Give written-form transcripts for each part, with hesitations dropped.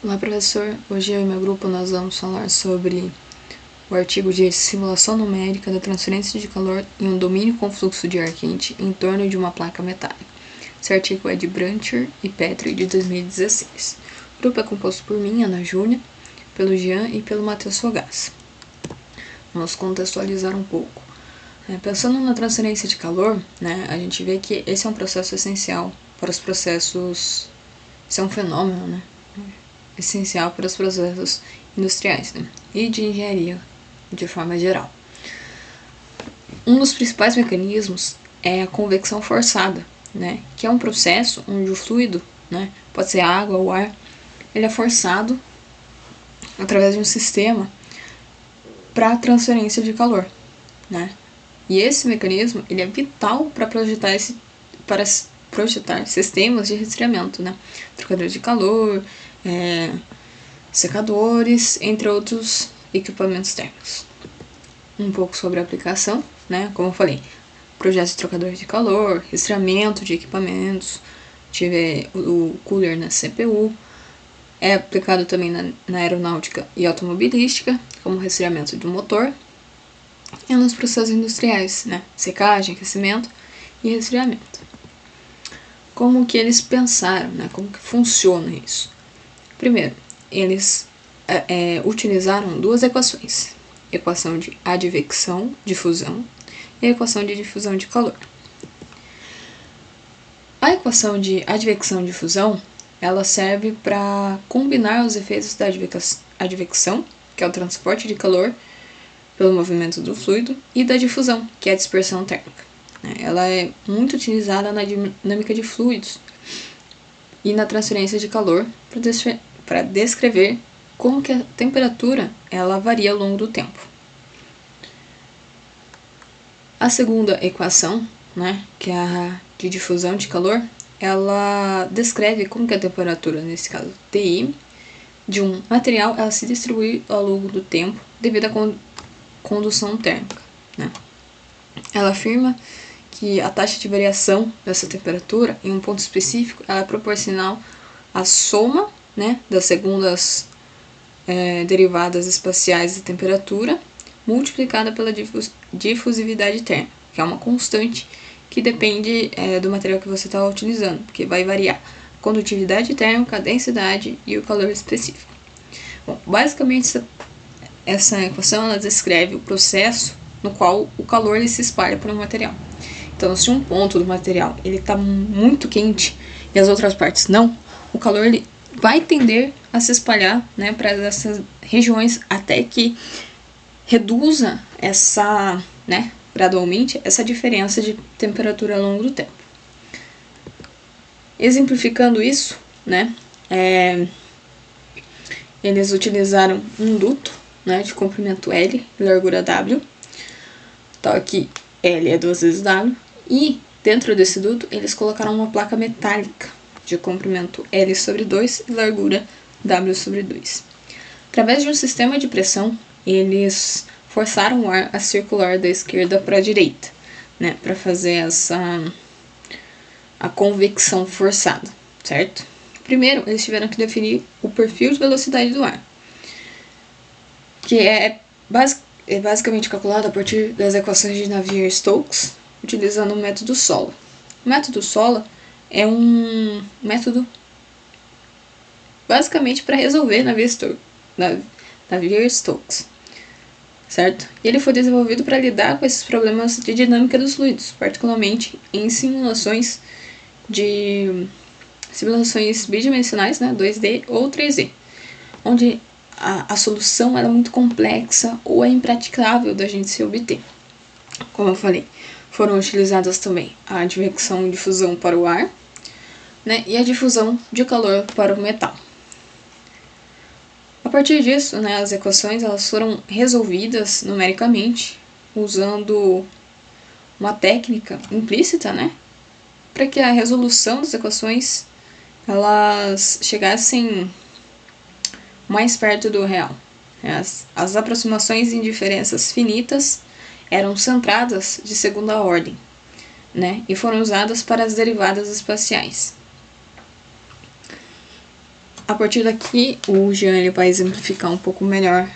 Olá, professor. Hoje eu e meu grupo nós vamos falar sobre o artigo de simulação numérica da transferência de calor em um domínio com fluxo de ar quente em torno de uma placa metálica. Esse artigo é de Brancher e Petri, de 2016. O grupo é composto por mim, Ana Júlia, pelo Jean e pelo Matheus Fogás. Vamos contextualizar um pouco. Pensando na transferência de calor, a gente vê que esse é um processo essencial para os processos... Isso é um fenômeno, essencial para os processos industriais, e de engenharia de forma geral. Um dos principais mecanismos é a convecção forçada, que é um processo onde o fluido, pode ser água ou ar, ele é forçado através de um sistema para a transferência de calor, E esse mecanismo ele é vital para projetar sistemas de resfriamento, trocadores de calor, secadores, entre outros equipamentos térmicos. Um pouco sobre a aplicação, como eu falei, projetos de trocadores de calor, resfriamento de equipamentos, tive o cooler na CPU, é aplicado também na aeronáutica e automobilística, como resfriamento do motor, e nos processos industriais, secagem, aquecimento e resfriamento. Como que eles pensaram, como que funciona isso? Primeiro, eles utilizaram duas equações, equação de advecção de fusão e a equação de difusão de calor. A equação de advecção de fusão, ela serve para combinar os efeitos da advecção, que é o transporte de calor pelo movimento do fluido, e da difusão, que é a dispersão térmica. Ela é muito utilizada na dinâmica de fluidos e na transferência de calor para descrever como que a temperatura ela varia ao longo do tempo. A segunda equação, que é a de difusão de calor, ela descreve como que a temperatura, nesse caso Ti, de um material ela se distribui ao longo do tempo devido à condução térmica. Ela afirma que a taxa de variação dessa temperatura em um ponto específico ela é proporcional à soma das segundas derivadas espaciais de temperatura multiplicada pela difusividade térmica, que é uma constante que depende do material que você está utilizando, porque vai variar a condutividade térmica, a densidade e o calor específico. Bom, basicamente essa equação ela descreve o processo no qual o calor ele se espalha por um material. Então, se um ponto do material ele está muito quente e as outras partes não, o calor ele vai tender a se espalhar para essas regiões até que reduza gradualmente essa diferença de temperatura ao longo do tempo. Exemplificando isso, eles utilizaram um duto de comprimento L e largura W, então aqui L é 2 vezes W, e dentro desse duto eles colocaram uma placa metálica de comprimento L sobre 2 e largura W sobre 2. Através de um sistema de pressão, eles forçaram o ar a circular da esquerda para a direita, para fazer a convecção forçada, certo? Primeiro, eles tiveram que definir o perfil de velocidade do ar, que é basicamente calculado a partir das equações de Navier-Stokes, utilizando o método SOLA. O método SOLA é um método basicamente para resolver Navier-Stokes, certo? E ele foi desenvolvido para lidar com esses problemas de dinâmica dos fluidos, particularmente em simulações bidimensionais, 2D ou 3D, onde a solução era muito complexa ou é impraticável da gente se obter. Como eu falei, foram utilizadas também a advecção de fusão para o ar, e a difusão de calor para o metal. A partir disso, as equações elas foram resolvidas numericamente usando uma técnica implícita, para que a resolução das equações elas chegassem mais perto do real. As aproximações em diferenças finitas eram centradas de segunda ordem, e foram usadas para as derivadas espaciais. a partir daqui, o Jean ele vai exemplificar um pouco melhor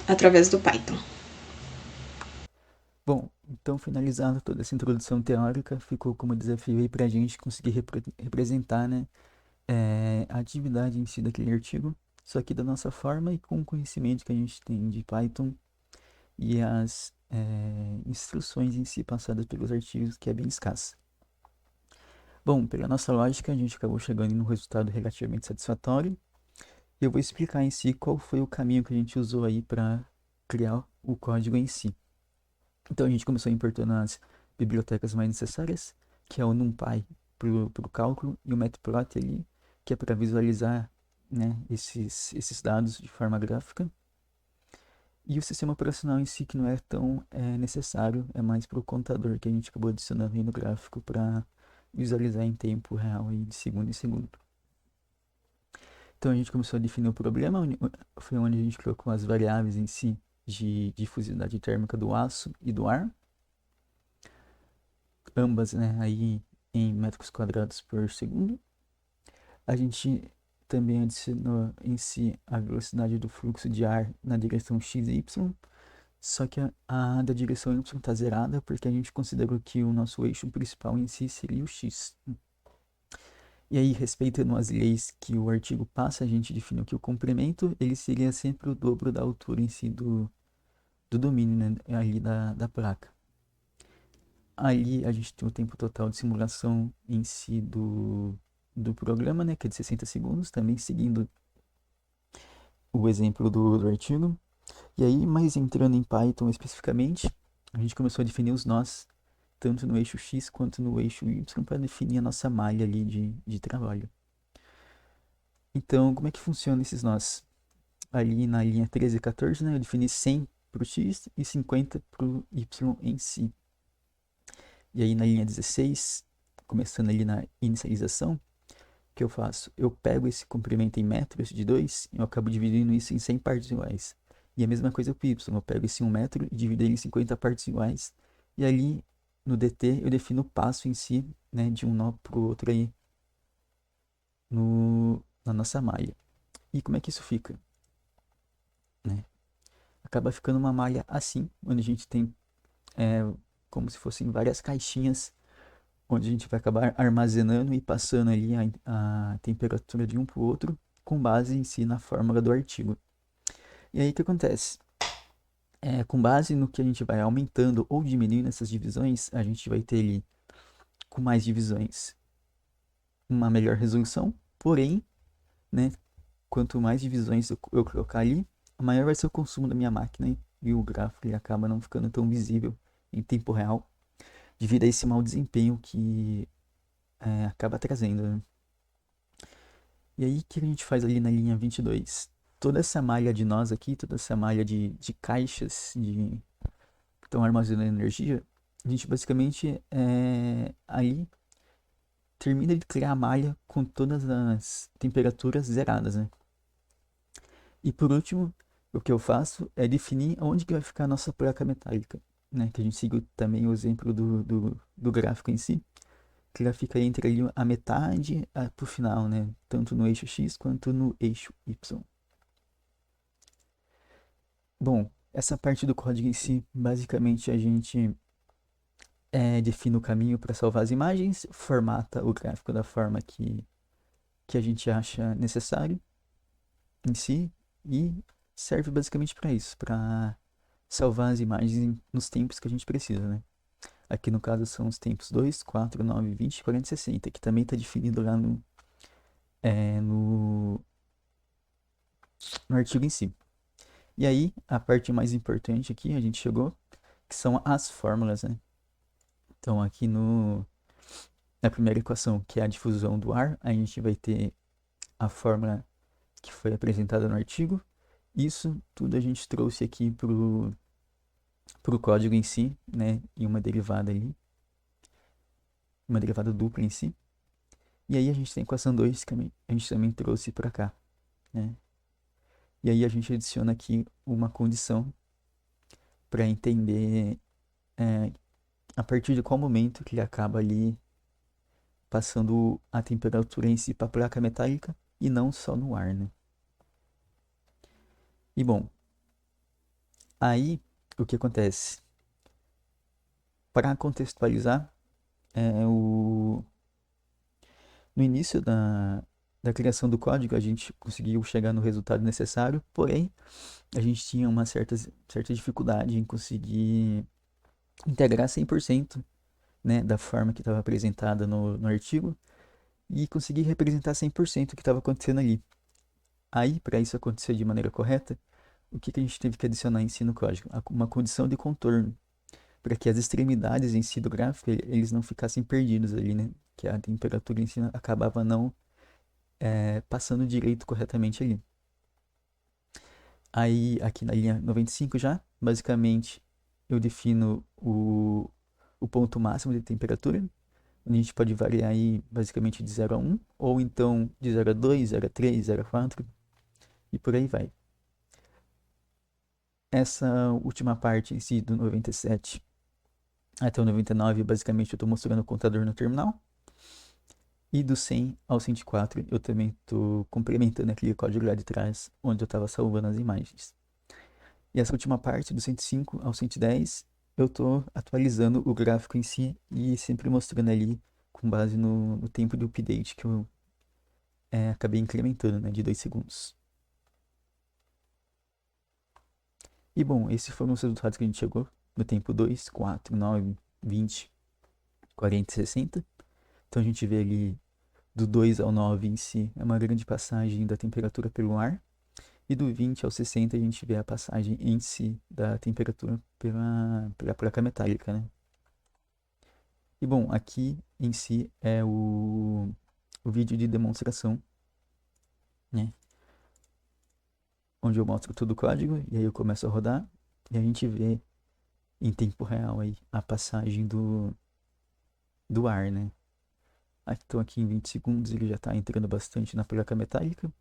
através do Python. Bom, então finalizada toda essa introdução teórica, ficou como desafio aí para a gente conseguir representar, né, a atividade em si daquele artigo, só que da nossa forma e com o conhecimento que a gente tem de Python e as instruções em si passadas pelos artigos, que é bem escassa. Bom, pela nossa lógica, a gente acabou chegando em um resultado relativamente satisfatório, e eu vou explicar em si qual foi o caminho que a gente usou aí para criar o código em si. Então a gente começou importando as bibliotecas mais necessárias, que é o NumPy para o cálculo e o Matplotlib ali, que é para visualizar, né, esses dados de forma gráfica. E o sistema operacional em si, que não é tão necessário, é mais para o contador que a gente acabou adicionando aí no gráfico para visualizar em tempo real aí de segundo em segundo. Então a gente começou a definir o problema, foi onde a gente colocou as variáveis em si de difusividade térmica do aço e do ar, ambas, né, aí em metros quadrados por segundo. A gente também adicionou em si a velocidade do fluxo de ar na direção x e y, só que a da direção y está zerada porque a gente considerou que o nosso eixo principal em si seria o x. E aí, respeitando as leis que o artigo passa, a gente definiu que o comprimento ele seria sempre o dobro da altura em si do domínio, né, ali da placa. Ali a gente tem o tempo total de simulação em si do programa, né, que é de 60 segundos, também seguindo o exemplo do artigo. E aí, mais entrando em Python especificamente, a gente começou a definir os nós, tanto no eixo X quanto no eixo Y, para definir a nossa malha ali de trabalho. Então, como é que funciona esses nós? Ali na linha 13 e 14, né, eu defini 100 para o X e 50 para o Y em si. E aí na linha 16, começando ali na inicialização, o que eu faço? Eu pego esse comprimento em metros de 2 e eu acabo dividindo isso em 100 partes iguais. E a mesma coisa para o Y, eu pego esse 1 metro e divido ele em 50 partes iguais. E ali no DT eu defino o passo em si, né, de um nó para o outro aí na nossa malha. E como é que isso fica? Né? Acaba ficando uma malha assim, onde a gente tem como se fossem várias caixinhas, onde a gente vai acabar armazenando e passando ali a temperatura de um para o outro, com base em si na fórmula do artigo. E aí o que acontece? Com base no que a gente vai aumentando ou diminuindo essas divisões, a gente vai ter ali, com mais divisões, uma melhor resolução, porém, né, quanto mais divisões eu colocar ali, maior vai ser o consumo da minha máquina e o gráfico ele acaba não ficando tão visível em tempo real, devido a esse mau desempenho que acaba trazendo. Né? E aí, o que a gente faz ali na linha 22? Toda essa malha de nós aqui, toda essa malha de caixas que estão armazenando energia, a gente basicamente ali termina de criar a malha com todas as temperaturas zeradas, né? E por último, o que eu faço é definir onde que vai ficar a nossa placa metálica, né? Que a gente seguiu também o exemplo do gráfico em si, que ela fica entre ali a metade pro final, né? Tanto no eixo X quanto no eixo Y. Bom, essa parte do código em si, basicamente a gente define o caminho para salvar as imagens, formata o gráfico da forma que a gente acha necessário em si e serve basicamente para isso, para salvar as imagens nos tempos que a gente precisa, né? Aqui no caso são os tempos 2, 4, 9, 20, 40 e 60, que também está definido lá no artigo em si. E aí, a parte mais importante aqui, a gente chegou, que são as fórmulas, né? Então, aqui na primeira equação, que é a difusão do ar, a gente vai ter a fórmula que foi apresentada no artigo. Isso tudo a gente trouxe aqui pro código em si, né? E uma derivada ali, uma derivada dupla em si. E aí a gente tem a equação 2 que a gente também trouxe para cá, né? E aí a gente adiciona aqui uma condição para entender a partir de qual momento que ele acaba ali passando a temperatura em si para a placa metálica e não só no ar, né? E bom, aí o que acontece? Para contextualizar, é, o... no início da criação do código a gente conseguiu chegar no resultado necessário, porém a gente tinha uma certa dificuldade em conseguir integrar 100%, né, da forma que estava apresentada no artigo e conseguir representar 100% o que estava acontecendo ali. Aí, para isso acontecer de maneira correta, o que a gente teve que adicionar em si no código? Uma condição de contorno, para que as extremidades em si do gráfico eles não ficassem perdidos ali, né? Que a temperatura em si acabava não passando direito corretamente ali. Aí, aqui na linha 95 já, basicamente, eu defino o ponto máximo de temperatura, onde a gente pode variar aí basicamente de 0 a 1, ou então de 0 a 2, 0 a 3, 0 a 4, e por aí vai. Essa última parte em si, do 97 até o 99, basicamente eu estou mostrando o contador no terminal. E do 100 ao 104, eu também estou complementando aquele código lá de trás, onde eu estava salvando as imagens. E essa última parte, do 105 ao 110, eu estou atualizando o gráfico em si e sempre mostrando ali com base no tempo de update que eu acabei incrementando, né, de 2 segundos. E bom, esses foram os resultados que a gente chegou no tempo 2, 4, 9, 20, 40 e 60. Então a gente vê ali do 2 ao 9 em si, é uma grande passagem da temperatura pelo ar. E do 20 ao 60 a gente vê a passagem em si da temperatura pela placa metálica, né? E bom, aqui em si é o vídeo de demonstração, né? Onde eu mostro todo o código e aí eu começo a rodar e a gente vê em tempo real aí a passagem do ar, né? Então aqui em 20 segundos ele já está entrando bastante na placa metálica.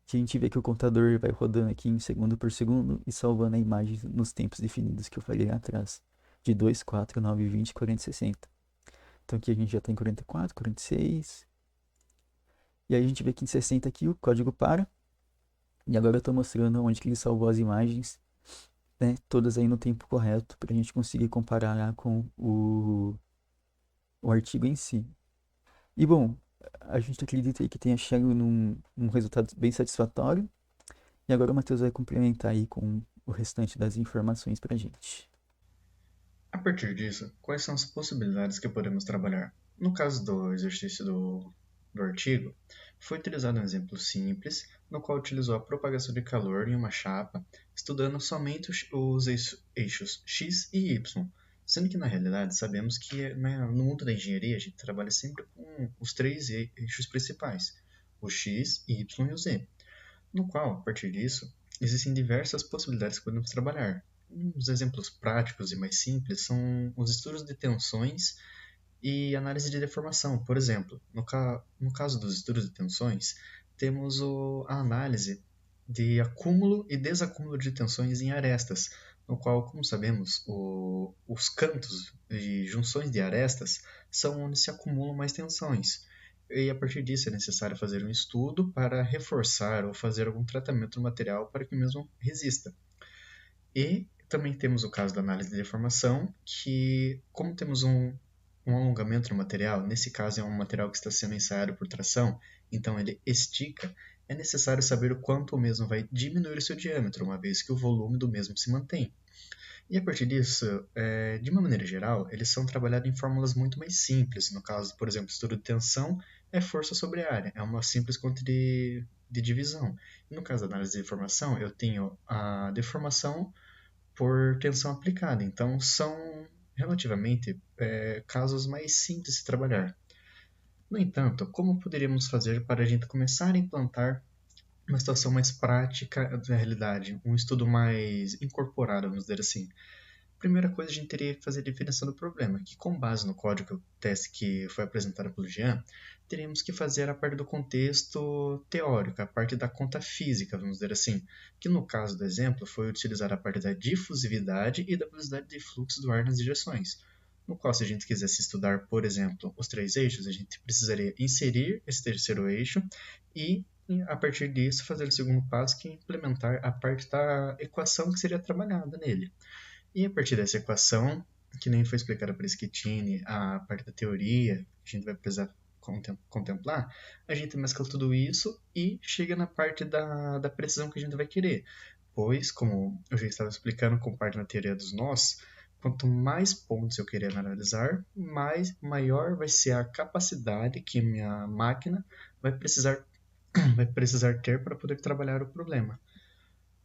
Que a gente vê que o contador vai rodando aqui em segundo por segundo e salvando a imagem nos tempos definidos que eu falei lá atrás. De 2, 4, 9, 20, 40 e 60. Então aqui a gente já está em 44, 46. E aí a gente vê que em 60 aqui o código para. E agora eu estou mostrando onde que ele salvou as imagens, né? Todas aí no tempo correto para a gente conseguir comparar lá com o artigo em si. E bom, a gente acredita aí que tenha chegado num resultado bem satisfatório. E agora o Matheus vai complementar aí com o restante das informações pra gente. A partir disso, quais são as possibilidades que podemos trabalhar? No caso do exercício do artigo, foi utilizado um exemplo simples, no qual utilizou a propagação de calor em uma chapa, estudando somente os eixos x e y, sendo que na realidade sabemos que no mundo da engenharia a gente trabalha sempre com os três eixos principais, o x, y e o z, no qual, a partir disso, existem diversas possibilidades que podemos trabalhar. Uns exemplos práticos e mais simples são os estudos de tensões e análise de deformação. Por exemplo, no caso dos estudos de tensões, temos a análise de acúmulo e desacúmulo de tensões em arestas, no qual, como sabemos, os cantos de junções de arestas são onde se acumulam mais tensões. E a partir disso é necessário fazer um estudo para reforçar ou fazer algum tratamento no material para que o mesmo resista. E também temos o caso da análise de deformação, que como temos um alongamento no material, nesse caso é um material que está sendo ensaiado por tração, então ele estica, é necessário saber o quanto o mesmo vai diminuir o seu diâmetro, uma vez que o volume do mesmo se mantém. E a partir disso, de uma maneira geral, eles são trabalhados em fórmulas muito mais simples. No caso, por exemplo, estudo de tensão é força sobre área, é uma simples conta de divisão. E no caso da análise de deformação, eu tenho a deformação por tensão aplicada. Então, são relativamente casos mais simples de se trabalhar. No entanto, como poderíamos fazer para a gente começar a implantar uma situação mais prática da realidade, um estudo mais incorporado, vamos dizer assim? Primeira coisa, a gente teria que fazer a definição do problema, que com base no código teste que foi apresentado pelo Jean, teríamos que fazer a parte do contexto teórico, a parte da conta física, vamos dizer assim, que no caso do exemplo foi utilizar a parte da difusividade e da velocidade de fluxo do ar nas direções, no qual se a gente quisesse estudar, por exemplo, os três eixos, a gente precisaria inserir esse terceiro eixo e e, a partir disso, fazer o segundo passo, que é implementar a parte da equação que seria trabalhada nele. E a partir dessa equação, que nem foi explicada por Schettini, a parte da teoria, que a gente vai precisar contemplar, a gente mescla tudo isso e chega na parte da precisão que a gente vai querer. Pois, como eu já estava explicando com parte na teoria dos nós, quanto mais pontos eu querer analisar, maior vai ser a capacidade que minha máquina vai precisar, vai precisar ter para poder trabalhar o problema.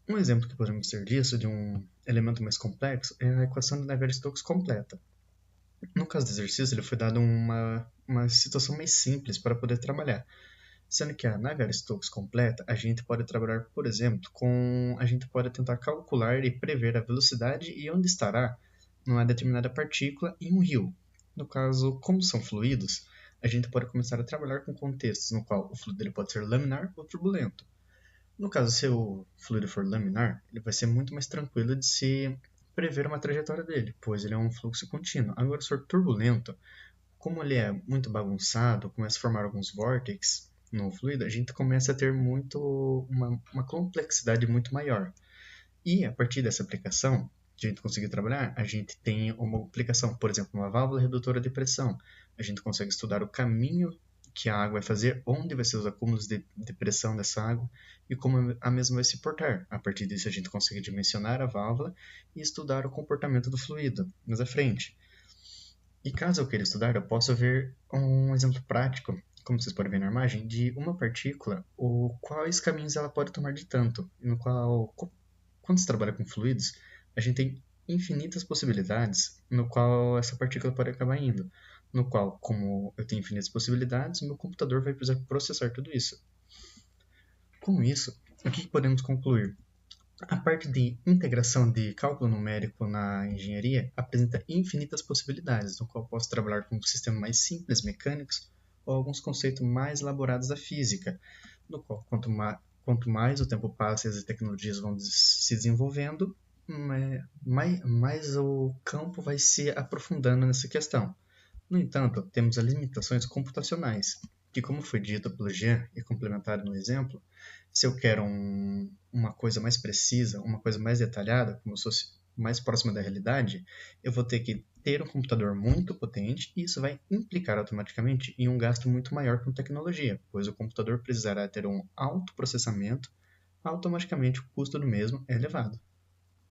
Um exemplo que podemos ter disso, de um elemento mais complexo, é a equação de Navier-Stokes completa. No caso do exercício, ele foi dado uma situação mais simples para poder trabalhar. Sendo que a Navier-Stokes completa, a gente pode trabalhar, por exemplo, a gente pode tentar calcular e prever a velocidade e onde estará numa determinada partícula em um rio. No caso, como são fluidos, a gente pode começar a trabalhar com contextos no qual o fluido ele pode ser laminar ou turbulento. No caso, se o fluido for laminar, ele vai ser muito mais tranquilo de se prever uma trajetória dele, pois ele é um fluxo contínuo. Agora, se for turbulento, como ele é muito bagunçado, começa a formar alguns vórtices no fluido, a gente começa a ter uma complexidade muito maior. E a partir dessa aplicação, de a gente conseguir trabalhar, a gente tem uma aplicação, por exemplo, uma válvula redutora de pressão. A gente consegue estudar o caminho que a água vai fazer, onde vai ser os acúmulos de pressão dessa água e como a mesma vai se portar. A partir disso, a gente consegue dimensionar a válvula e estudar o comportamento do fluido mais à frente. E caso eu queira estudar, eu posso ver um exemplo prático, como vocês podem ver na imagem, de uma partícula, quais caminhos ela pode tomar de tanto, no qual, quando se trabalha com fluidos, a gente tem infinitas possibilidades no qual essa partícula pode acabar indo, no qual, como eu tenho infinitas possibilidades, o meu computador vai precisar processar tudo isso. Com isso, o que podemos concluir? A parte de integração de cálculo numérico na engenharia apresenta infinitas possibilidades, no qual posso trabalhar com sistemas mais simples, mecânicos, ou alguns conceitos mais elaborados da física, no qual quanto mais o tempo passa e as tecnologias vão se desenvolvendo, mais o campo vai se aprofundando nessa questão. No entanto, temos as limitações computacionais, que, como foi dito pelo Jean e complementado no exemplo, se eu quero uma coisa mais precisa, uma coisa mais detalhada, como se fosse mais próxima da realidade, eu vou ter que ter um computador muito potente e isso vai implicar automaticamente em um gasto muito maior com tecnologia, pois o computador precisará ter um alto processamento, automaticamente o custo do mesmo é elevado.